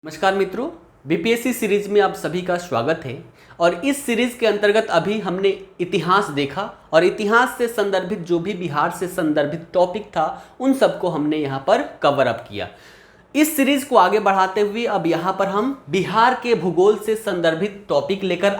नमस्कार मित्रों, BPSC series में आप सभी का स्वागत है। और इस सीरीज के अंतर्गत अभी हमने इतिहास देखा और इतिहास से संदर्भित जो भी बिहार से संदर्भित टॉपिक था उन सबको हमने यहाँ पर कवर अप किया। इस सीरीज को आगे बढ़ाते हुए अब यहाँ पर हम बिहार के भूगोल से संदर्भित टॉपिक लेकर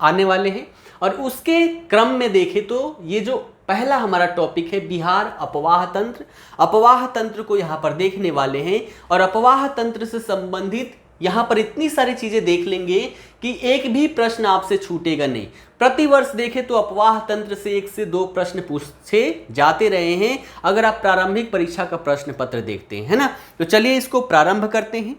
आने वाले हैं। और उसके क्रम में देखें तो ये जो पहला हमारा टॉपिक है बिहार अपवाह तंत्र। अपवाह तंत्र को यहाँ पर देखने वाले हैं और अपवाह तंत्र से संबंधित यहाँ पर इतनी सारी चीजें देख लेंगे कि एक भी प्रश्न आपसे छूटेगा नहीं। प्रतिवर्ष देखें तो अपवाह तंत्र से 1 से 2 प्रश्न पूछे जाते रहे हैं अगर आप प्रारंभिक परीक्षा का प्रश्न पत्र देखते हैं, है ना। तो चलिए इसको प्रारंभ करते हैं।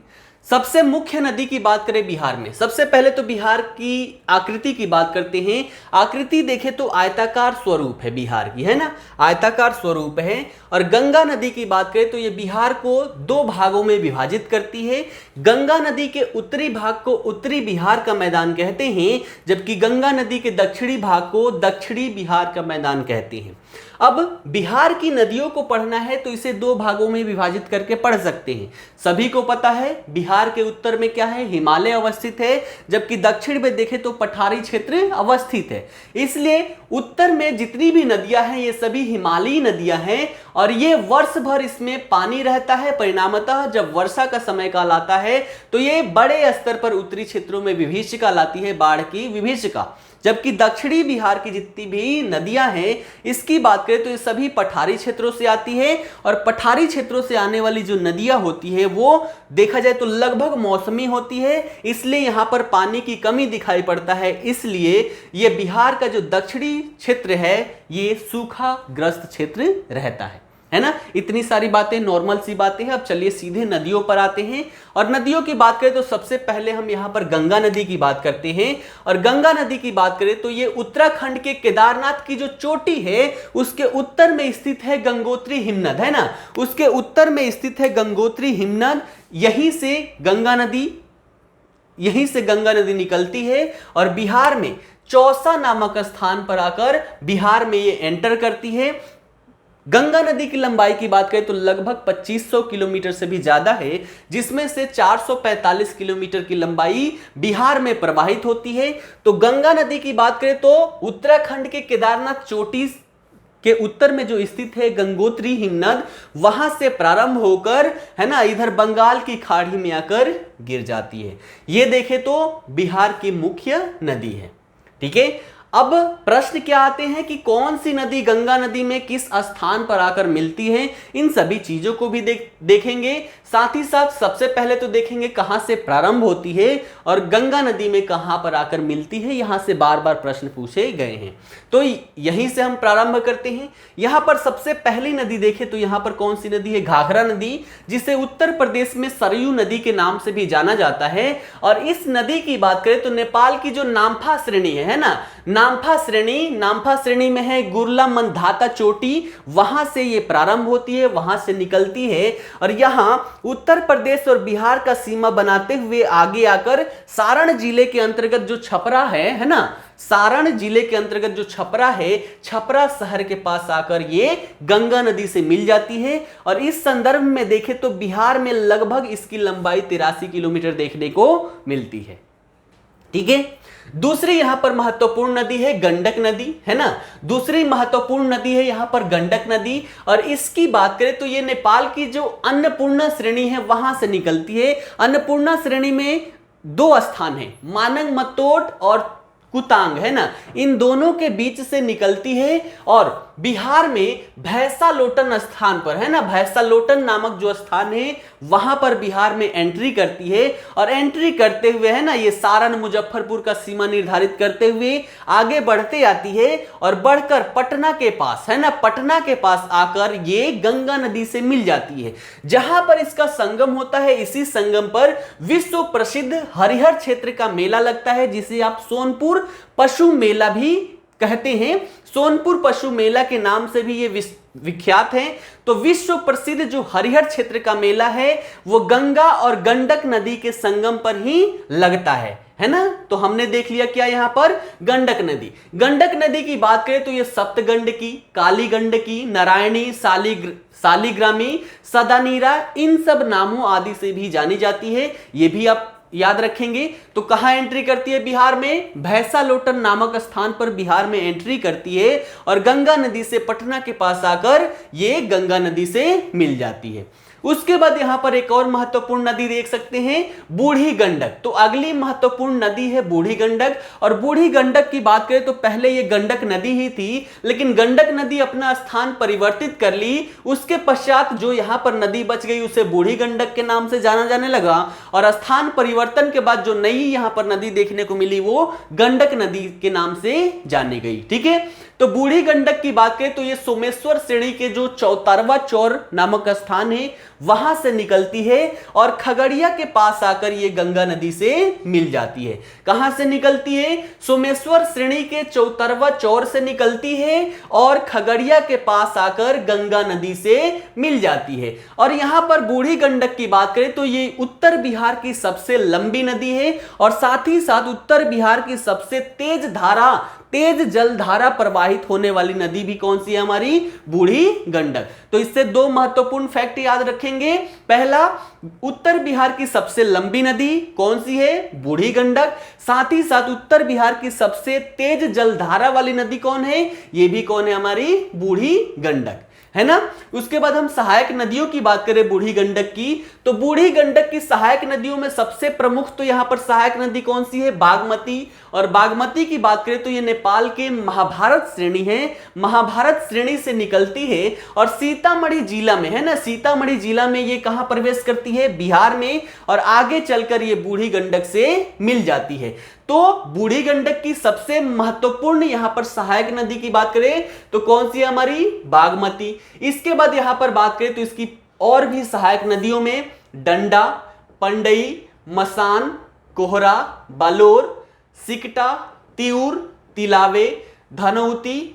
सबसे मुख्य नदी की बात करें बिहार में, सबसे पहले तो बिहार की आकृति की बात करते हैं। आकृति देखें तो आयताकार स्वरूप है बिहार की, है ना, आयताकार स्वरूप है। और गंगा नदी की बात करें तो ये बिहार को 2 भागों में विभाजित करती है। गंगा नदी के उत्तरी भाग को उत्तरी बिहार का मैदान कहते हैं, जबकि गंगा नदी के दक्षिणी भाग को दक्षिणी बिहार का मैदान कहते हैं। अब बिहार की नदियों को पढ़ना है तो इसे 2 भागों में विभाजित करके पढ़ सकते हैं। सभी को पता है बिहार के उत्तर में क्या है, हिमालय अवस्थित है, जबकि दक्षिण में देखें तो पठारी क्षेत्र अवस्थित है। इसलिए उत्तर में जितनी भी नदियां हैं ये सभी हिमालयी नदियां हैं और ये वर्ष भर इसमें पानी रहता है। परिणामतः जब वर्षा का समय काल आता है तो ये बड़े स्तर पर उत्तरी क्षेत्रों में विभीषिका लाती है, बाढ़ की विभीषिका। जबकि दक्षिणी बिहार की जितनी भी नदियां हैं इसकी बात करें तो ये सभी पठारी क्षेत्रों से आती है। और पठारी क्षेत्रों से आने वाली जो नदियां होती है वो देखा जाए तो लगभग मौसमी होती है, इसलिए यहां पर पानी की कमी दिखाई पड़ता है। इसलिए ये बिहार का जो दक्षिणी क्षेत्र है ये सूखाग्रस्त क्षेत्र रहता है ना। इतनी सारी बातें नॉर्मल सी बातें हैं। अब चलिए सीधे नदियों पर आते हैं। और नदियों की बात करें तो सबसे पहले हम यहां पर गंगा नदी की बात करते हैं। और गंगा नदी की बात करें तो ये उत्तराखंड के केदारनाथ की जो चोटी है उसके उत्तर में स्थित है गंगोत्री हिमनद, है ना। उसके उत्तर में स्थित है गंगोत्री हिमनद। यहीं से गंगा नदी निकलती है और बिहार में चौसा नामक स्थान पर आकर बिहार में ये एंटर करती है। गंगा नदी की लंबाई की बात करें तो लगभग 2500 किलोमीटर से भी ज्यादा है, जिसमें से 445 किलोमीटर की लंबाई बिहार में प्रवाहित होती है। तो गंगा नदी की बात करें तो उत्तराखंड के केदारनाथ चोटी के उत्तर में जो स्थित है गंगोत्री हिमनद, वहां से प्रारंभ होकर, है ना, इधर बंगाल की खाड़ी में आकर गिर जाती है। यह देखें तो बिहार की मुख्य नदी है, ठीक है। अब प्रश्न क्या आते हैं कि कौन सी नदी गंगा नदी में किस स्थान पर आकर मिलती है, इन सभी चीजों को भी देखेंगे। साथ ही साथ सबसे पहले तो देखेंगे कहां से प्रारंभ होती है और गंगा नदी में कहां पर आकर मिलती है। यहां से बार बार प्रश्न पूछे गए हैं तो यहीं से हम प्रारंभ करते हैं। यहां पर सबसे पहली नदी देखें तो यहां पर कौन सी नदी है, घाघरा नदी, जिसे उत्तर प्रदेश में सरयू नदी के नाम से भी जाना जाता है। और इस नदी की बात करें तो नेपाल की जो नामफा श्रेणी है ना, नामफा श्रेणी में है गुरला मंधाता चोटी, वहां से ये प्रारंभ होती है, वहां से निकलती है और यहां उत्तर प्रदेश और बिहार का सीमा बनाते हुए आगे आकर सारण जिले के अंतर्गत जो छपरा है ना, सारण जिले के अंतर्गत जो छपरा है, छपरा शहर के पास आकर ये गंगा नदी से मिल जाती है। और इस संदर्भ में देखें तो बिहार में लगभग इसकी लंबाई 83 किलोमीटर देखने को मिलती है, ठीक है। दूसरी यहां पर महत्वपूर्ण नदी है गंडक नदी, है ना। दूसरी महत्वपूर्ण नदी है यहां पर गंडक नदी। और इसकी बात करें तो ये नेपाल की जो अन्नपूर्णा श्रेणी है वहां से निकलती है। अन्नपूर्णा श्रेणी में 2 स्थान है, मानंग मतोट और कुतांग, है ना, इन दोनों के बीच से निकलती है। और बिहार में भैंसालोटन स्थान पर, है ना, भैंसालोटन नामक जो स्थान है वहां पर बिहार में एंट्री करती है। और एंट्री करते हुए, है ना, ये सारण मुजफ्फरपुर का सीमा निर्धारित करते हुए आगे बढ़ते आती है और बढ़कर पटना के पास, है ना, पटना के पास आकर ये गंगा नदी से मिल जाती है। जहां पर इसका संगम होता है, इसी संगम पर विश्व प्रसिद्ध हरिहर क्षेत्र का मेला लगता है, जिसे आप सोनपुर पशु मेला भी कहते हैं। सोनपुर पशु मेला के नाम से भी ये विख्यात है। तो विश्व प्रसिद्ध जो हरिहर क्षेत्र का मेला है वो गंगा और गंडक नदी के संगम पर ही लगता है ना। तो हमने देख लिया क्या यहां पर, गंडक नदी। गंडक नदी की बात करें तो ये सप्तगंडकी, काली गंडकी, नारायणी, सालिग्रामी, सदानीरा, इन सब नामों आदि से भी जानी जाती है। ये भी आप याद रखेंगे। तो कहां एंट्री करती है बिहार में? भैंसालोटन नामक स्थान पर बिहार में एंट्री करती है और गंगा नदी से पटना के पास आकर ये गंगा नदी से मिल जाती है। उसके बाद यहां पर एक और महत्वपूर्ण नदी देख सकते हैं, बूढ़ी गंडक। तो अगली महत्वपूर्ण नदी है बूढ़ी गंडक। और बूढ़ी गंडक की बात करें तो पहले ये गंडक नदी ही थी, लेकिन गंडक नदी अपना स्थान परिवर्तित कर ली। उसके पश्चात जो यहां पर नदी बच गई उसे बूढ़ी गंडक के नाम से जाना जाने लगा और स्थान परिवर्तन के बाद जो नई यहां पर नदी देखने को मिली वो गंडक नदी के नाम से जानी गई। ठीक है, तो बूढ़ी गंडक की बात करें तो ये सोमेश्वर श्रेणी के जो चौतारवा चौर नामक स्थान है वहां से निकलती है और खगड़िया के पास आकर ये गंगा नदी से मिल जाती है। कहां से निकलती है? सोमेश्वर श्रेणी के चौतारवा चौर से निकलती है और खगड़िया के पास आकर गंगा नदी से मिल जाती है। और यहां पर बूढ़ी गंडक की बात करें तो ये उत्तर बिहार की सबसे लंबी नदी है और साथ ही साथ उत्तर बिहार की सबसे तेज जलधारा प्रवाहित होने वाली नदी भी कौन सी है? हमारी बूढ़ी गंडक। तो इससे दो महत्वपूर्ण फैक्ट याद रखेंगे। पहला, उत्तर बिहार की सबसे लंबी नदी कौन सी है? बूढ़ी गंडक। साथ ही साथ उत्तर बिहार की सबसे तेज जलधारा वाली नदी कौन है? ये भी कौन है? हमारी बूढ़ी गंडक, है ना। उसके बाद हम सहायक नदियों की बात करें बूढ़ी गंडक की, तो बूढ़ी गंडक की सहायक नदियों में सबसे प्रमुख तो यहां पर सहायक नदी कौन सी है? बागमती। और बागमती की बात करें तो ये नेपाल के महाभारत श्रेणी है, महाभारत श्रेणी से निकलती है और सीतामढ़ी जिला में, है ना, सीतामढ़ी जिला में ये कहां प्रवेश करती है? बिहार में। और आगे चलकर ये बूढ़ी गंडक से मिल जाती है। तो बूढ़ी गंडक की सबसे महत्वपूर्ण यहां पर सहायक नदी की बात करें तो कौन सी है? हमारी बागमती। इसके बाद यहां पर बात करें तो इसकी और भी सहायक नदियों में डंडा, पंडई, मसान, कोहरा, बालोर, सिकटा, तिऊर, तिलावे, धनौती,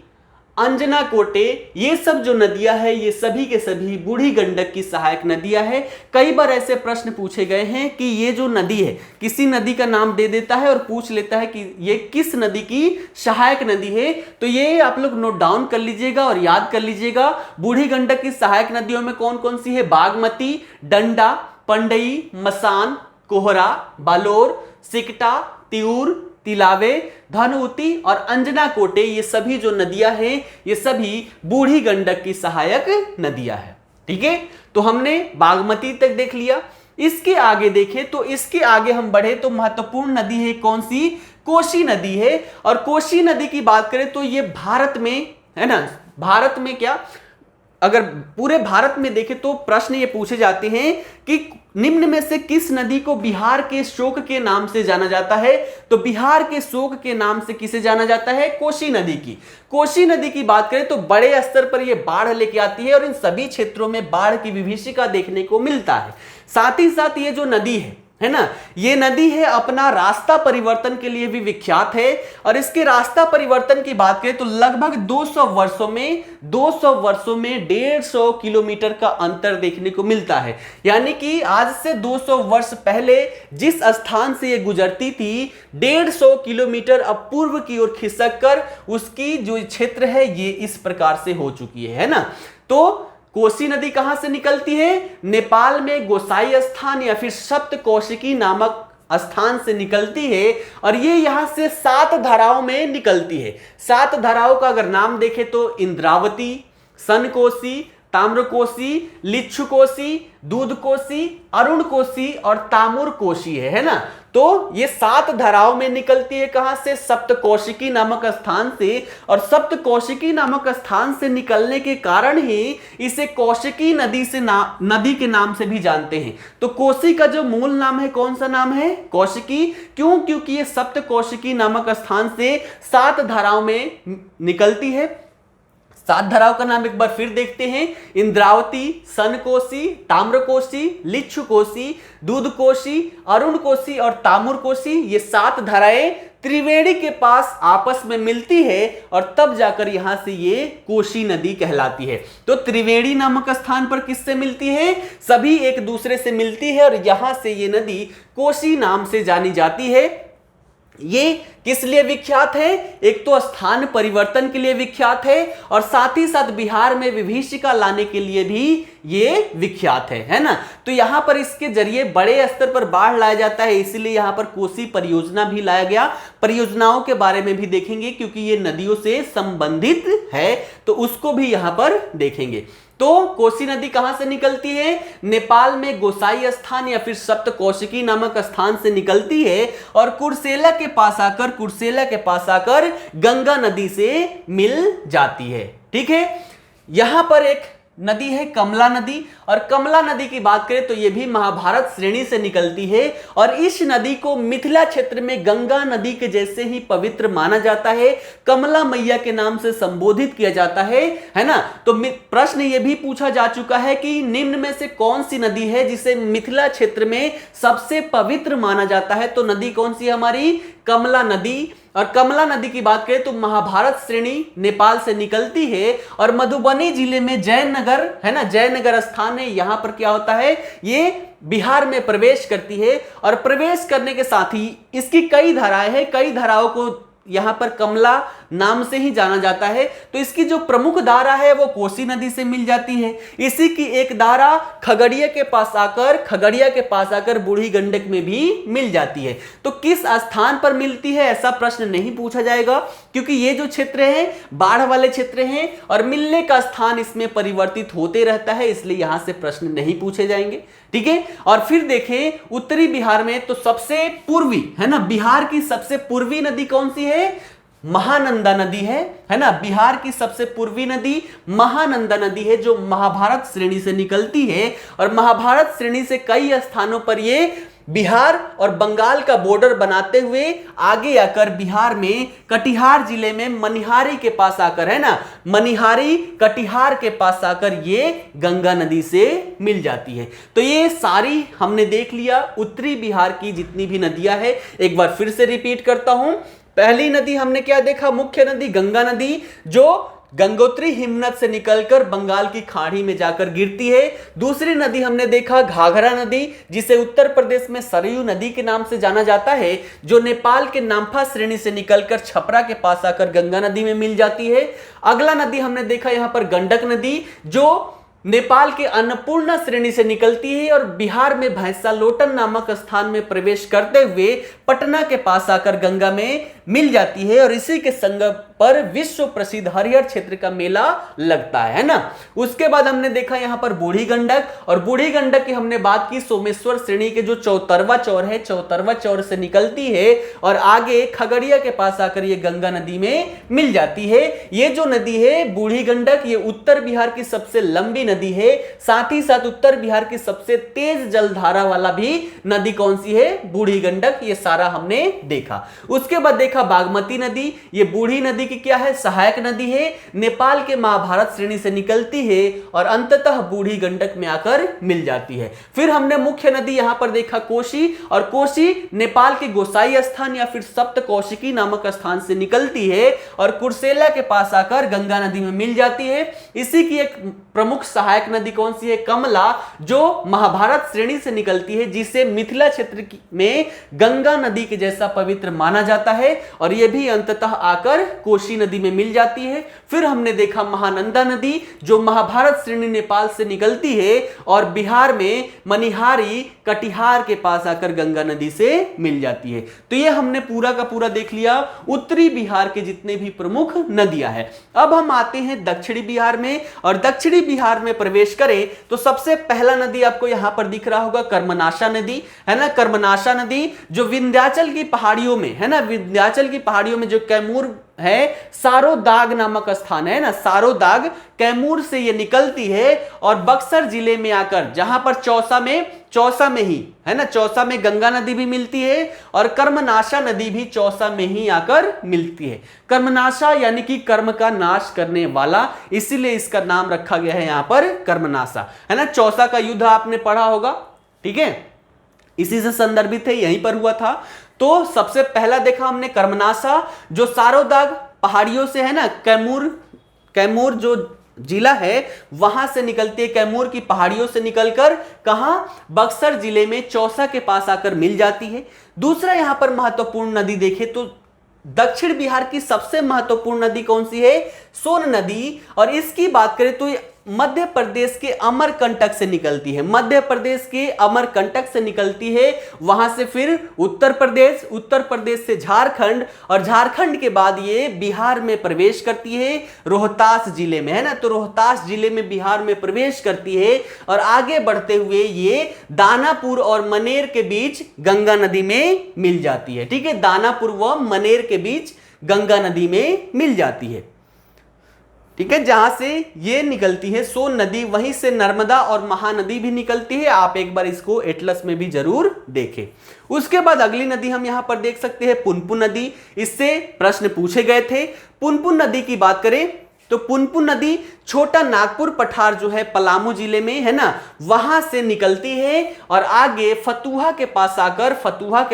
अंजना कोटे, ये सब जो नदियां हैं ये सभी के सभी बूढ़ी गंडक की सहायक नदियां हैं। कई बार ऐसे प्रश्न पूछे गए हैं कि ये जो नदी है किसी नदी का नाम दे देता है और पूछ लेता है कि ये किस नदी की सहायक नदी है। तो ये आप लोग नोट डाउन कर लीजिएगा और याद कर लीजिएगा। बूढ़ी गंडक की सहायक नदियों में कौन कौन सी है? बागमती, डंडा, पंडई, मसान, कोहरा, बालोर, सिकटा, तिऊर, तिलावे, धनौती और अंजना कोटे, ये सभी जो नदियां हैं ये सभी बूढ़ी गंडक की सहायक नदियां हैं। ठीक है, तो हमने बागमती तक देख लिया। इसके आगे देखें तो इसके आगे हम बढ़े तो महत्वपूर्ण नदी है कौन सी? कोसी नदी है। और कोसी नदी की बात करें तो ये भारत में, है ना, भारत में क्या, अगर पूरे भारत में देखें तो प्रश्न ये पूछे जाते हैं कि निम्न में से किस नदी को बिहार के शोक के नाम से जाना जाता है? तो बिहार के शोक के नाम से किसे जाना जाता है? कोसी नदी की। कोसी नदी की बात करें तो बड़े स्तर पर यह बाढ़ लेके आती है और इन सभी क्षेत्रों में बाढ़ की विभीषिका देखने को मिलता है। साथ ही साथ ये जो नदी है ना, ये नदी है अपना रास्ता परिवर्तन के लिए भी विख्यात है। और इसके रास्ता परिवर्तन की बात करें तो लगभग 200 वर्षों में 150 किलोमीटर का अंतर देखने को मिलता है। यानी कि आज से 200 वर्ष पहले जिस स्थान से ये गुजरती थी 150 किलोमीटर अब पूर्व की ओर खिसक कर उसकी जो क्षेत्र है ये इस प्रकार से हो चुकी है ना। तो कोसी नदी कहां से निकलती है? नेपाल में गोसाई स्थान या फिर सप्तकोशिकी नामक स्थान से निकलती है और ये यहां से 7 धाराओं में निकलती है। 7 धाराओं का अगर नाम देखें तो इंद्रावती, सनकोसी, ताम्रकोसी, लिच्छुकोसी, दूधकोसी, अरुणकोसी और तामुर कोसी है ना। तो ये 7 धाराओं में निकलती है कहां से? सप्तकोशिकी नामक स्थान से। और सप्तकोशिकी नामक स्थान से निकलने के कारण ही इसे कौशिकी नदी से नदी के नाम से भी जानते हैं। तो कोसी का जो मूल नाम है कौन सा नाम है? कौशिकी। क्यों? क्योंकि ये सप्तकोशिकी नामक स्थान से 7 धाराओं में निकलती है। 7 धाराओं का नाम एक बार फिर देखते हैं। इंद्रावती, सनकोसी, ताम्रकोसी, लिच्छुकोसी, दूधकोसी, अरुणकोसी और तामुरकोसी, ये 7 धाराएं त्रिवेणी के पास आपस में मिलती है और तब जाकर यहां से ये कोसी नदी कहलाती है। तो त्रिवेणी नामक स्थान पर किससे मिलती है? सभी एक दूसरे से मिलती है और यहां से ये नदी कोसी नाम से जानी जाती है। ये किस लिए विख्यात है? एक तो स्थान परिवर्तन के लिए विख्यात है और साथ ही साथ बिहार में विभीषिका लाने के लिए भी ये विख्यात है ना। तो यहां पर इसके जरिए बड़े स्तर पर बाढ़ लाया जाता है, इसीलिए यहां पर कोसी परियोजना भी लाया गया। परियोजनाओं के बारे में भी देखेंगे क्योंकि ये नदियों से संबंधित है, तो उसको भी यहां पर देखेंगे। तो कोसी नदी कहां से निकलती है? नेपाल में गोसाई स्थान या फिर सप्तकोशिकी नामक स्थान से निकलती है और कुर्सेला के पास आकर गंगा नदी से मिल जाती है। ठीक है, यहां पर एक नदी है कमला नदी, और कमला नदी की बात करें तो यह भी महाभारत श्रेणी से निकलती है और इस नदी को मिथिला क्षेत्र में गंगा नदी के जैसे ही पवित्र माना जाता है, कमला मैया के नाम से संबोधित किया जाता है ना। तो प्रश्न यह भी पूछा जा चुका है कि निम्न में से कौन सी नदी है जिसे मिथिला क्षेत्र में सबसे पवित्र माना जाता है? तो नदी कौन सी है हमारी? कमला नदी। और कमला नदी की बात करें तो महाभारत श्रेणी नेपाल से निकलती है और मधुबनी जिले में जयनगर है ना, जयनगर स्थान है, यहां पर क्या होता है? ये बिहार में प्रवेश करती है और प्रवेश करने के साथ ही इसकी कई धाराएं हैं, कई धाराओं को यहां पर कमला नाम से ही जाना जाता है। तो इसकी जो प्रमुख धारा है वो कोसी नदी से मिल जाती है। इसी की एक धारा खगड़िया के पास आकर बूढ़ी गंडक में भी मिल जाती है। तो किस स्थान पर मिलती है ऐसा प्रश्न नहीं पूछा जाएगा, क्योंकि ये जो क्षेत्र है बाढ़ वाले क्षेत्र हैं और मिलने का स्थान इसमें परिवर्तित होते रहता है, इसलिए यहां से प्रश्न नहीं पूछे जाएंगे। ठीक है, और फिर देखें उत्तरी बिहार में तो सबसे पूर्वी है ना, बिहार की सबसे पूर्वी नदी कौन सी है? महानंदा नदी है ना। बिहार की सबसे पूर्वी नदी महानंदा नदी है जो महाभारत श्रेणी से निकलती है और महाभारत श्रेणी से कई स्थानों पर ये बिहार और बंगाल का बॉर्डर बनाते हुए आगे आकर बिहार में कटिहार जिले में मनिहारी के पास आकर है ना, मनिहारी कटिहार के पास आकर ये गंगा नदी से मिल जाती है। तो ये सारी हमने देख लिया उत्तरी बिहार की जितनी भी नदियां हैं। एक बार फिर से रिपीट करता हूं। पहली नदी हमने क्या देखा? मुख्य नदी गंगा नदी जो गंगोत्री हिमनद से निकलकर बंगाल की खाड़ी में जाकर गिरती है। दूसरी नदी हमने देखा घाघरा नदी, जिसे उत्तर प्रदेश में सरयू नदी के नाम से जाना जाता है, जो नेपाल के नाम्फा श्रेणी से निकलकर छपरा के पास आकर गंगा नदी में मिल जाती है। अगला नदी हमने देखा यहां पर गंडक नदी, जो नेपाल के अन्नपूर्णा श्रेणी से निकलती है और बिहार में भैंसालोटन नामक स्थान में प्रवेश करते हुए पटना के पास आकर गंगा में मिल जाती है और इसी के संगम पर विश्व प्रसिद्ध हरिहर क्षेत्र का मेला लगता है ना। उसके बाद हमने देखा यहां पर बूढ़ी गंडक, और बूढ़ी गंडक की हमने बात की सोमेश्वर श्रेणी के जो चौतरवा चौर है, चौतरवा चौर से निकलती है और आगे खगड़िया के पास आकर ये गंगा नदी में मिल जाती है। ये जो नदी है बूढ़ी गंडक, ये उत्तर बिहार की सबसे लंबी नदी है, साथ ही साथ उत्तर बिहार की सबसे तेज जलधारा वाला भी नदी कौन सी है? बूढ़ी गंडक। ये सारा हमने देखा। उसके बाद देखा बागमती नदी, ये बूढ़ी नदी की क्या है? सहायक नदी है, नेपाल के महाभारत श्रेणी से निकलती है और अंततः बूढ़ी गंडक में आकर मिल जाती है। फिर हमने मुख्य नदी यहां पर देखा कोसी, और कोसी नेपाल के गोसाई स्थान या फिर सप्तकोशिकी नामक स्थान से निकलती है और कुर्सेला के पास आकर गंगा नदी में मिल जाती है। इसी की एक प्रमुख सहायक नदी कौन सी है? कमला, जो महाभारत श्रेणी से निकलती है, जिसे मिथिला क्षेत्र में गंगा नदी के जैसा पवित्र माना जाता है और यह भी अंततः आकर कोसी नदी में मिल जाती है। फिर हमने देखा महानंदा नदी, जो महाभारत श्रेणी नेपाल से निकलती है और बिहार में मनिहारी कटिहार के पास आकर गंगा नदी से मिल जाती है। तो यह हमने पूरा का पूरा देख लिया उत्तरी बिहार के जितने भी प्रमुख नदियां हैं। अब हम आते हैं दक्षिणी बिहार में, और दक्षिणी बिहार में प्रवेश करें तो सबसे पहला नदी आपको यहां पर दिख रहा होगा कर्मनाशा नदी, है ना। कर्मनाशा नदी जो विंध्याचल की पहाड़ियों में है ना, विंध्याचल की पहाड़ियों में जो कैमूर है, सारोदाग नामक स्थान है ना, सारोदाग कैमूर से ये निकलती है और बक्सर जिले में आकर, जहां पर चौसा में ही है ना, चौसा में गंगा नदी भी मिलती है और कर्मनाशा नदी भी चौसा में ही आकर मिलती है। कर्मनाशा यानी कि कर्म का नाश करने वाला, इसीलिए इसका नाम रखा गया है यहां पर कर्मनाशा, है ना। चौसा का युद्ध आपने पढ़ा होगा, ठीक है, इसी से संदर्भित है, यहीं पर हुआ था। तो सबसे पहला देखा हमने कर्मनाशा, जो सारोदाग पहाड़ियों से है ना, कैमूर जो जिला है वहां से निकलती है, कैमूर की पहाड़ियों से निकलकर कहां, बक्सर जिले में चौसा के पास आकर मिल जाती है। दूसरा यहां पर महत्वपूर्ण नदी देखें तो दक्षिण बिहार की सबसे महत्वपूर्ण नदी कौन सी है, सोन नदी। और इसकी बात करें तो मध्य प्रदेश के अमरकंटक से निकलती है, मध्य प्रदेश के अमरकंटक से निकलती है, वहां से फिर उत्तर प्रदेश, उत्तर प्रदेश से झारखंड, और झारखंड के बाद ये बिहार में प्रवेश करती है रोहतास जिले में, है ना। तो रोहतास जिले में बिहार में प्रवेश करती है और आगे बढ़ते हुए ये दानापुर और मनेर के बीच गंगा नदी में मिल जाती है। ठीक है, दानापुर व मनेर के बीच गंगा नदी में मिल जाती है। ठीक है, जहां से ये निकलती है सोन नदी, वहीं से नर्मदा और महानदी भी निकलती है। आप एक बार इसको एटलस में भी जरूर देखें। उसके बाद अगली नदी हम यहां पर देख सकते हैं पुनपुन नदी। इससे प्रश्न पूछे गए थे। पुनपुन नदी की बात करें तो पुनपुन नदी छोटा नागपुर पठार जो है पलामू जिले में, है ना, वहां से निकलती है और आगे फतुहा के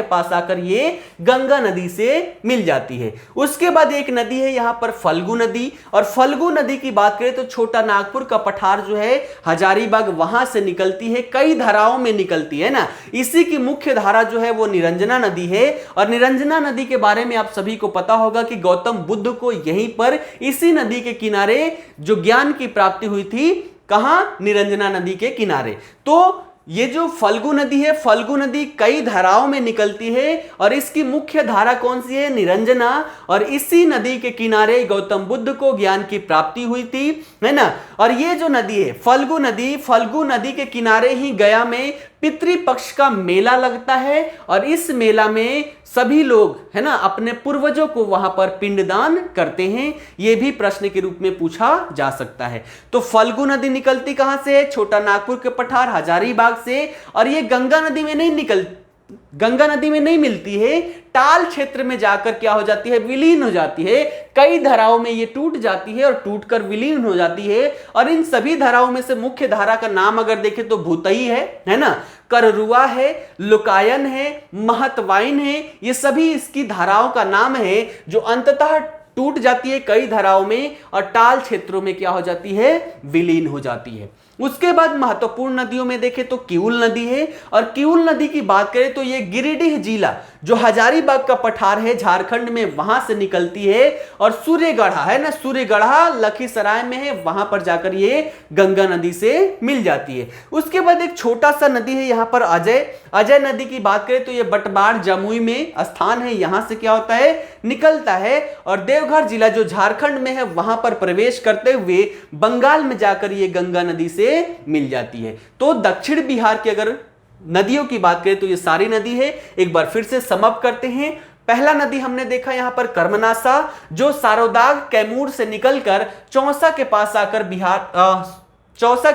पास आकर ये गंगा नदी से मिल जाती है। उसके बाद एक नदी है यहां पर फल्गु नदी, और फल्गु नदी की बात करें तो छोटा नागपुर का पठार जो है हजारीबाग, वहां से निकलती है, कई धाराओं में निकलती है ना। इसी की मुख्य धारा जो है वो निरंजना नदी है। और निरंजना नदी के बारे में आप सभी को पता होगा कि गौतम बुद्ध को यहीं पर इसी नदी के किनारे जो ज्ञान की प्राप्ति हुई थी, कहां, निरंजना नदी के किनारे। तो ये जो फल्गु नदी है, फल्गु नदी कई धाराओं में निकलती है और इसकी मुख्य धारा कौन सी है, निरंजना। और इसी नदी के किनारे गौतम बुद्ध को ज्ञान की प्राप्ति हुई थी, है ना। और ये जो नदी है फल्गु नदी के किनारे ही गया में पितृपक्ष का मेला लगता है और इस मेला में सभी लोग, है ना, अपने पूर्वजों को वहां पर पिंडदान करते हैं। यह भी प्रश्न के रूप में पूछा जा सकता है। तो फल्गु नदी निकलती कहां से है, छोटा नागपुर के पठार हजारीबाग से, और ये गंगा नदी में नहीं मिलती है, टाल क्षेत्र में जाकर क्या हो जाती है, विलीन हो जाती है। कई धाराओं में ये टूट जाती है और टूटकर विलीन हो जाती है। और इन सभी धाराओं में से मुख्य धारा का नाम अगर देखें तो भूतई है ना, कररुआ है, लुकायन है, महतवाइन है। ये सभी इसकी धाराओं का नाम है जो अंततः टूट जाती है कई धाराओं में और टाल क्षेत्रों में क्या हो जाती है, विलीन हो जाती है। उसके बाद महत्वपूर्ण नदियों में देखें तो किऊल नदी है। और किऊल नदी की बात करें तो ये गिरिडीह जिला जो हजारीबाग का पठार है झारखंड में, वहां से निकलती है और सूर्यगढ़ा, है ना, सूर्यगढ़ा लखीसराय में है, वहां पर जाकर ये गंगा नदी से मिल जाती है। उसके बाद एक छोटा सा नदी है यहां पर अजय नदी की बात करें तो ये बटबार जमुई में स्थान है, यहां से क्या होता है, निकलता है और देवघर जिला जो झारखंड में है वहां पर प्रवेश करते हुए बंगाल में जाकर ये गंगा नदी से मिल जाती है। तो दक्षिण बिहार की अगर नदियों की बात करें तो ये सारी नदी है। एक बार फिर से समअप करते हैं। पहला नदी हमने देखा यहां पर कर्मनासा जो सारोदाग कैमूर से निकलकर चौसा के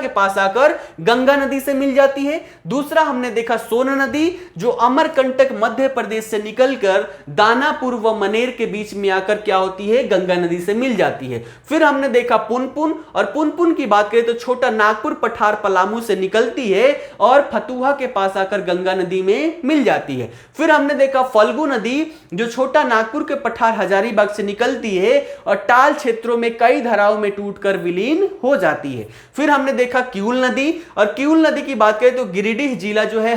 पास आकर गंगा नदी से मिल जाती है। दूसरा हमने देखा सोन नदी जो अमरकंटक मध्य प्रदेश से निकलकर दानापुर व मनेर के बीच में आकर क्या होती है, गंगा नदी से मिल जाती है। फिर हमने देखा पुनपुन, और पुनपुन की बात करें तो छोटा नागपुर पठार पलामू से निकलती है और फतुहा के पास आकर गंगा नदी में मिल जाती है। फिर हमने देखा फल्गु नदी जो छोटा नागपुर के पठार हजारीबाग से निकलती है और टाल क्षेत्रों में कई धाराओं में टूटकर विलीन हो जाती है। फिर हमने देखा किऊल नदी, और किऊल नदी की बात करें तो गिरिडीह जिला जो है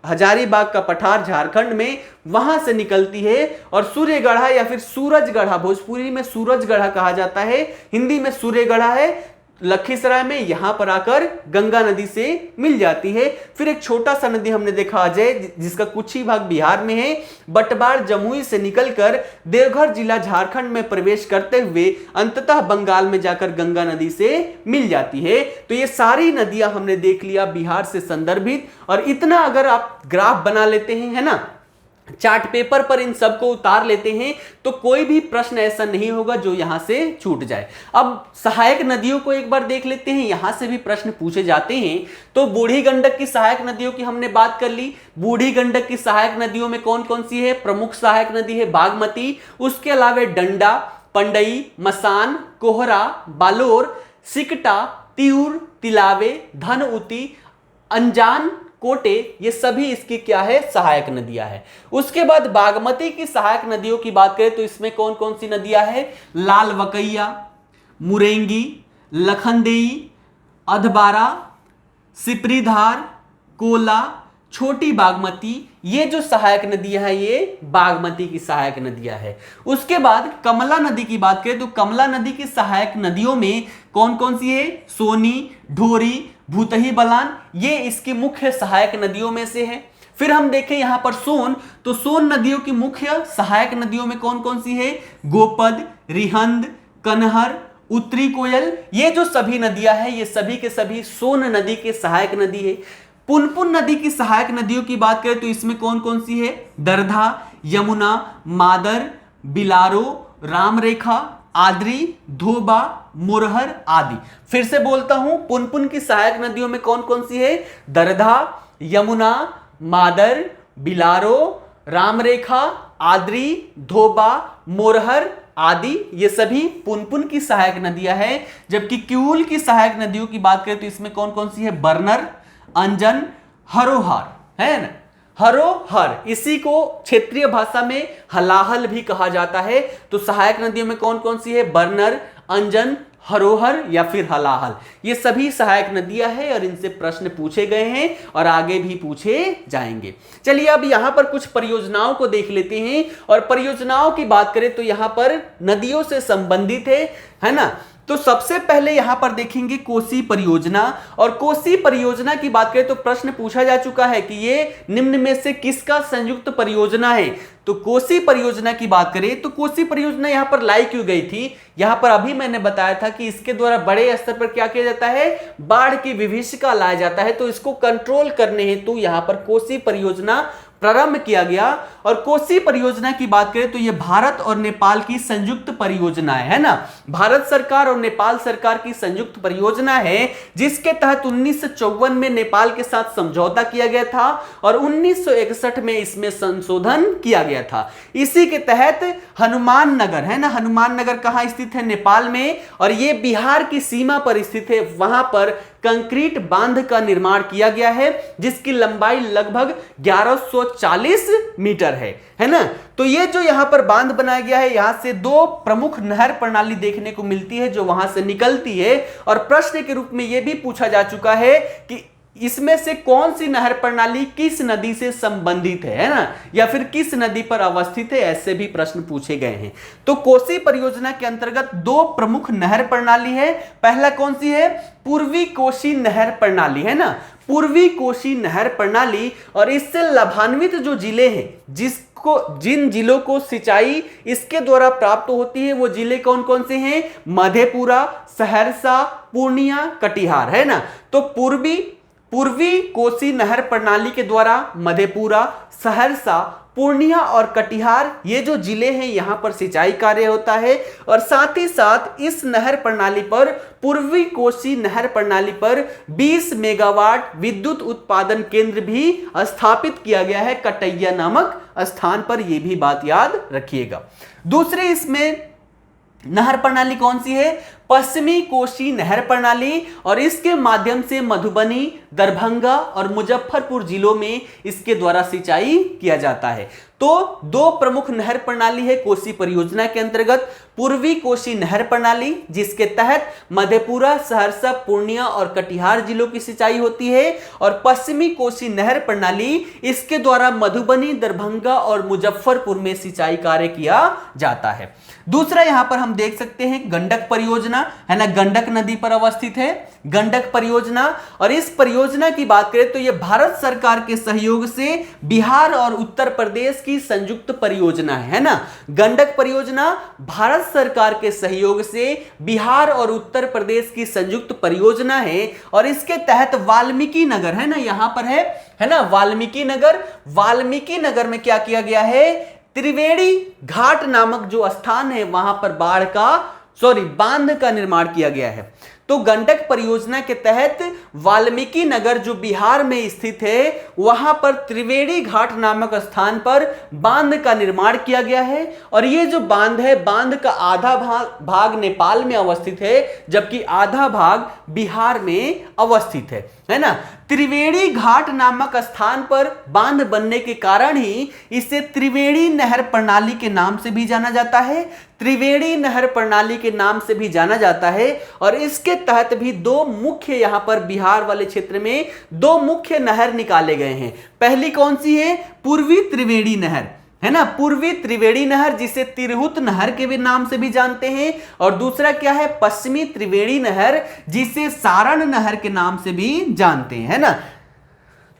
हजारीबाग का पठार झारखंड में, वहां से निकलती है और सूर्यगढ़ा या फिर सूरजगढ़ा, भोजपुरी में सूरजगढ़ा कहा जाता है, हिंदी में सूर्यगढ़ा है, लखीसराय में यहां पर आकर गंगा नदी से मिल जाती है। फिर एक छोटा सा नदी हमने देखा अजय जिसका कुछ ही भाग बिहार में है, बटबार जमुई से निकलकर देवघर जिला झारखंड में प्रवेश करते हुए अंततः बंगाल में जाकर गंगा नदी से मिल जाती है। तो ये सारी नदियां हमने देख लिया बिहार से संदर्भित। और इतना अगर आप ग्राफ बना लेते हैं, है ना, चार्ट पेपर पर इन सबको उतार लेते हैं तो कोई भी प्रश्न ऐसा नहीं होगा जो यहां से छूट जाए। अब सहायक नदियों को एक बार देख लेते हैं, यहां से भी प्रश्न पूछे जाते हैं। तो बूढ़ी गंडक की सहायक नदियों की हमने बात कर ली। बूढ़ी गंडक की सहायक नदियों में कौन कौन सी है, प्रमुख सहायक नदी है बागमती, उसके अलावा डंडा, पंडई, मसान, कोहरा, बालोर, सिकटा, तिऊर, तिलावे, धनउती, अंजान, कोटे, ये सभी इसकी क्या है, सहायक नदियां हैं। उसके बाद बागमती की सहायक नदियों की बात करें तो इसमें कौन कौन सी नदियां हैं, लाल वकैया, मुरेंगी, लखनदेई, अधबारा, सिपरीधार, कोला, छोटी बागमती, ये जो सहायक नदियां हैं ये बागमती की सहायक नदियां हैं। उसके बाद कमला नदी की बात करें तो कमला नदी की सहायक नदियों में कौन कौन सी है? सोनी, ढोरी, भूतही बलान, ये इसकी मुख्य सहायक नदियों में से है। फिर हम देखें यहां पर सोन, तो सोन नदियों की मुख्य सहायक नदियों में कौन कौन सी है? गोपद, रिहंद, कनहर, उत्तरी कोयल, ये जो सभी नदियां हैं ये सभी के सभी सोन नदी के सहायक नदी है। पुनपुन नदी की सहायक नदियों की बात करें तो इसमें कौन कौन सी है? दरधा, यमुना, मादर, बिलारो, रामरेखा, आद्री, धोबा, मुरहर आदि। फिर से बोलता हूं, पुनपुन की सहायक नदियों में कौन कौन सी है? दरधा, यमुना, मादर, बिलारो, रामरेखा, आद्री, धोबा, मोरहर आदि, ये सभी पुनपुन की सहायक नदियां हैं। जबकि क्यूल की सहायक नदियों की बात करें तो इसमें कौन कौन सी है? बर्नर, अंजन, हरोहर, है ना? हरोहर, इसी को क्षेत्रीय भाषा में हलाहल भी कहा जाता है। तो सहायक नदियों में कौन कौन सी है? बर्नर, अंजन, हरोहर या फिर हलाहल, ये सभी सहायक नदियां हैं और इनसे प्रश्न पूछे गए हैं और आगे भी पूछे जाएंगे। चलिए अब यहां पर कुछ परियोजनाओं को देख लेते हैं। और परियोजनाओं की बात करें तो यहां पर नदियों से संबंधित है ना? तो सबसे पहले यहां पर देखेंगे कोसी परियोजना। और कोसी परियोजना की बात करें तो प्रश्न पूछा जा चुका है कि ये निम्न में से किसका संयुक्त परियोजना है? तो कोसी परियोजना की बात करें तो कोसी परियोजना यहां पर लाई क्यों गई थी? यहां पर अभी मैंने बताया था कि इसके द्वारा बड़े स्तर पर क्या किया जाता है? बाढ़ की विभीषिका लाया जाता है। तो इसको कंट्रोल करने हेतु यहां पर कोसी परियोजना प्रारंभ किया गया। और कोसी परियोजना की बात करें तो यह भारत और नेपाल की संयुक्त परियोजना है ना? भारत सरकार और नेपाल सरकार की संयुक्त परियोजना है, जिसके तहत 1954 में नेपाल के साथ समझौता किया गया था और 1961 में इसमें संशोधन किया गया था। इसी के तहत हनुमान नगर, है ना? हनुमान नगर कहां स्थित है? नेपाल में। और यह बिहार की सीमा पर स्थित है। वहां पर कंक्रीट बांध का निर्माण किया गया है, जिसकी लंबाई लगभग 1140 मीटर है ना? तो ये जो यहां पर बांध बनाया गया है, यहां से दो प्रमुख नहर प्रणाली देखने को मिलती है जो वहां से निकलती है। और प्रश्न के रूप में यह भी पूछा जा चुका है कि इसमें से कौन सी नहर प्रणाली किस नदी से संबंधित है ना? या फिर किस नदी पर अवस्थित है, ऐसे भी प्रश्न पूछे गए हैं। तो कोसी परियोजना के अंतर्गत दो प्रमुख नहर प्रणाली है। पहला कौन सी है? पूर्वी कोशी नहर प्रणाली, है ना? पूर्वी कोशी नहर प्रणाली। और इससे लाभान्वित जो जिले हैं, जिन जिलों को सिंचाई इसके द्वारा प्राप्त होती है, वो जिले कौन कौन से हैं? मधेपुरा, सहरसा, पूर्णिया, कटिहार, है ना? तो पूर्वी कोसी नहर प्रणाली के द्वारा मधेपुरा, सहरसा, पूर्णिया और कटिहार, ये जो जिले हैं यहां पर सिंचाई कार्य होता है। और साथ ही साथ इस नहर प्रणाली पर, पूर्वी कोसी नहर प्रणाली पर 20 मेगावाट विद्युत उत्पादन केंद्र भी स्थापित किया गया है कटैया नामक स्थान पर। यह भी बात याद रखिएगा। दूसरे इसमें नहर प्रणाली कौन सी है? पश्चिमी कोशी नहर प्रणाली। और इसके माध्यम से मधुबनी, दरभंगा और मुजफ्फरपुर जिलों में इसके द्वारा सिंचाई किया जाता है। तो दो प्रमुख नहर प्रणाली है कोसी परियोजना के अंतर्गत। पूर्वी कोशी नहर प्रणाली, जिसके तहत मधेपुरा, सहरसा, पूर्णिया और कटिहार जिलों की सिंचाई होती है। और पश्चिमी कोशी नहर प्रणाली, इसके द्वारा मधुबनी, दरभंगा और मुजफ्फरपुर में सिंचाई कार्य किया जाता है। दूसरा यहां पर हम देख सकते हैं गंडक परियोजना, है ना? गंडक नदी पर अवस्थित है गंडक परियोजना। और इस परियोजना की बात करें तो यह भारत सरकार के सहयोग से बिहार और उत्तर प्रदेश की संयुक्त परियोजना है ना? गंडक परियोजना भारत सरकार के सहयोग से बिहार और उत्तर प्रदेश की संयुक्त परियोजना है। और इसके तहत वाल्मीकि नगर, है ना? यहां पर है ना? वाल्मीकि नगर में क्या किया गया है? त्रिवेणी घाट नामक जो स्थान है वहां पर बांध का निर्माण किया गया है। तो गंडक परियोजना के तहत वाल्मीकि नगर जो बिहार में स्थित है, वहां पर त्रिवेणी घाट नामक स्थान पर बांध का निर्माण किया गया है। और ये जो बांध है, बांध का आधा भाग नेपाल में अवस्थित है, जबकि आधा भाग बिहार में अवस्थित है ना? त्रिवेणी घाट नामक स्थान पर बांध बनने के कारण ही इसे त्रिवेणी नहर प्रणाली के नाम से भी जाना जाता है। त्रिवेणी नहर प्रणाली के नाम से भी जाना जाता है और इसके तहत भी दो मुख्य, यहां पर बिहार वाले क्षेत्र में दो मुख्य नहर निकाले गए हैं। पहली कौन सी है? पूर्वी त्रिवेणी नहर, है ना, पूर्वी त्रिवेणी नहर, जिसे तिरहुत नहर के भी नाम से भी जानते हैं। और दूसरा क्या है? पश्चिमी त्रिवेणी नहर, जिसे सारण नहर के नाम से भी जानते हैं, है ना।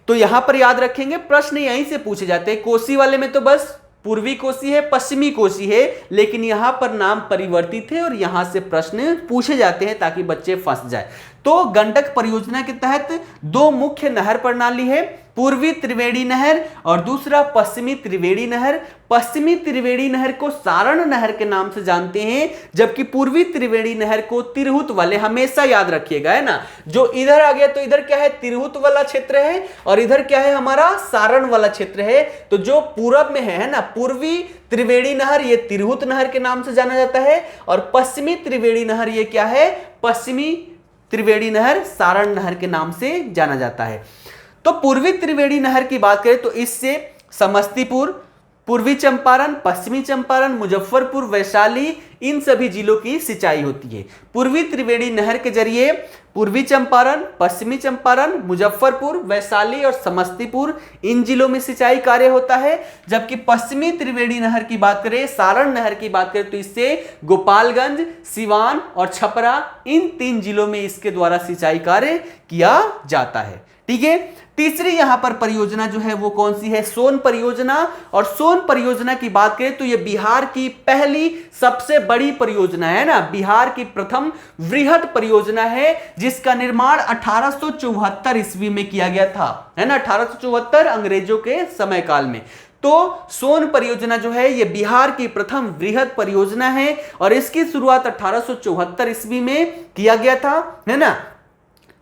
तो यहां पर याद रखेंगे, प्रश्न यहीं से पूछे जाते हैं। कोसी वाले में तो बस पूर्वी कोसी है, पश्चिमी कोसी है, लेकिन यहां पर नाम परिवर्तित है और यहां से प्रश्न पूछे जाते हैं ताकि बच्चे फंस जाए। तो गंडक परियोजना के तहत दो मुख्य नहर प्रणाली है, पूर्वी त्रिवेणी नहर और दूसरा पश्चिमी त्रिवेणी नहर। पश्चिमी त्रिवेणी नहर को सारण नहर के नाम से जानते हैं, जबकि पूर्वी त्रिवेणी नहर को तिरहुत वाले, हमेशा याद रखिएगा, है ना। जो इधर आ गया तो इधर क्या है? तिरहुत वाला क्षेत्र है और इधर क्या है? हमारा सारण वाला क्षेत्र है। तो जो पूरब में है ना, पूर्वी त्रिवेणी नहर, ये तिरहुत नहर के नाम से जाना जाता है और पश्चिमी त्रिवेणी नहर ये क्या है? पश्चिमी त्रिवेणी नहर सारण नहर के नाम से जाना जाता है। तो पूर्वी त्रिवेणी नहर की बात करें तो इससे समस्तीपुर, पूर्वी चंपारण, पश्चिमी चंपारण, मुजफ्फरपुर, वैशाली, इन सभी जिलों की सिंचाई होती है। पूर्वी त्रिवेणी नहर के जरिए पूर्वी चंपारण, पश्चिमी चंपारण, मुजफ्फरपुर, वैशाली और समस्तीपुर, इन जिलों में सिंचाई कार्य होता है। जबकि पश्चिमी त्रिवेणी नहर की बात करें, सारण नहर की बात करें तो इससे गोपालगंज, सिवान और छपरा, इन 3 जिलों में इसके द्वारा सिंचाई कार्य किया जाता है। ठीक है। तीसरी यहां पर परियोजना जो है वो कौन सी है? सोन परियोजना। और सोन परियोजना की बात करें तो ये बिहार की पहली सबसे बड़ी परियोजना है ना, बिहार की प्रथम वृहद परियोजना है, जिसका निर्माण 1874 ईस्वी में किया गया था, है ना, 1874 अंग्रेजों के समय काल में। तो सोन परियोजना जो है ये बिहार की प्रथम वृहद परियोजना है और इसकी शुरुआत 1874 ईस्वी में किया गया था, है ना।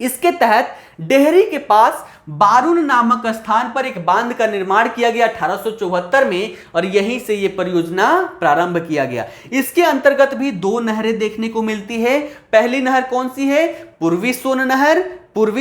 इसके तहत डेहरी के पास बारून नामक स्थान पर एक बांध का निर्माण किया गया 1874 में और यहीं से यह परियोजना प्रारंभ किया गया। इसके अंतर्गत भी दो नहरें देखने को मिलती है। पहली नहर कौन सी है? पूर्वी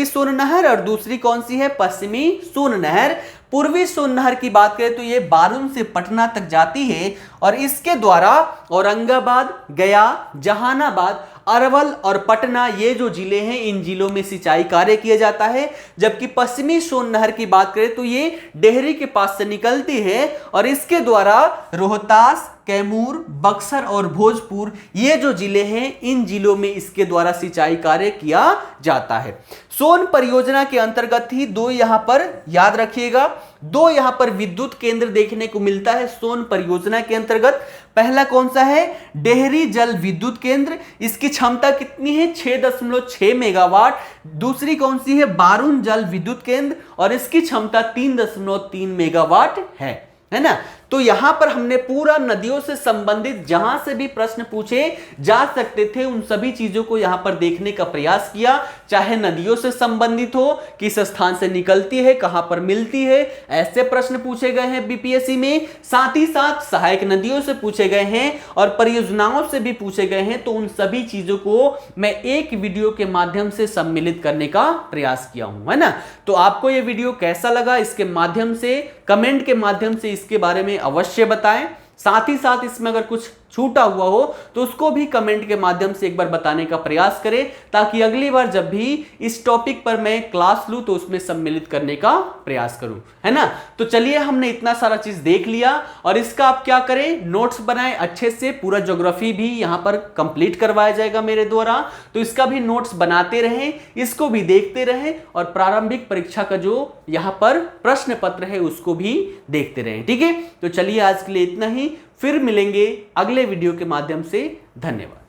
सोन नहर और दूसरी कौन सी है? पश्चिमी सोन नहर। पूर्वी सोन नहर की बात करें तो यह बारून से पटना तक जाती है और इसके द्वारा औरंगाबाद, गया, जहानाबाद, अरवल और पटना, ये जो जिले हैं, इन जिलों में सिंचाई कार्य किया जाता है। जबकि पश्चिमी सोन नहर की बात करें तो ये डेहरी के पास से निकलती है और इसके द्वारा रोहतास, कैमूर, बक्सर और भोजपुर, ये जो जिले हैं, इन जिलों में इसके द्वारा सिंचाई कार्य किया जाता है। सोन परियोजना के अंतर्गत ही दो यहां पर याद रखिएगा, दो यहां पर विद्युत केंद्र देखने को मिलता है सोन परियोजना के अंतर्गत। पहला कौन सा है? डेहरी जल विद्युत केंद्र। इसकी क्षमता कितनी है? 6.6 मेगावाट। दूसरी कौन सी है? बारून जल विद्युत केंद्र और इसकी क्षमता 3.3 मेगावाट है ना। तो यहां पर हमने पूरा नदियों से संबंधित जहां से भी प्रश्न पूछे जा सकते थे उन सभी चीजों को यहां पर देखने का प्रयास किया, चाहे नदियों से संबंधित हो, किस स्थान से निकलती है, कहां पर मिलती है, ऐसे प्रश्न पूछे गए हैं बीपीएससी में। साथ ही साथ सहायक नदियों से पूछे गए हैं और परियोजनाओं से भी पूछे गए हैं। तो उन सभी चीजों को मैं एक वीडियो के माध्यम से सम्मिलित करने का प्रयास किया हूं, है ना। तो आपको यह वीडियो कैसा लगा, इसके माध्यम से, कमेंट के माध्यम से इसके बारे में अवश्य बताएं। साथ ही साथ इसमें अगर कुछ छूटा हुआ हो तो उसको भी कमेंट के माध्यम से एक बार बताने का प्रयास करें, ताकि अगली बार जब भी इस टॉपिक पर मैं क्लास लूं तो उसमें सम्मिलित करने का प्रयास करूं, है ना। तो चलिए, हमने इतना सारा चीज देख लिया और इसका आप क्या करें, नोट्स बनाएं अच्छे से। पूरा ज्योग्राफी भी यहां पर कंप्लीट करवाया जाएगा मेरे द्वारा, तो इसका भी नोट्स बनाते रहें, इसको भी देखते रहें और प्रारंभिक परीक्षा का जो यहां पर प्रश्न पत्र है उसको भी देखते रहें। ठीक है, तो चलिए आज के लिए इतना ही, फिर मिलेंगे अगले वीडियो के माध्यम से। धन्यवाद।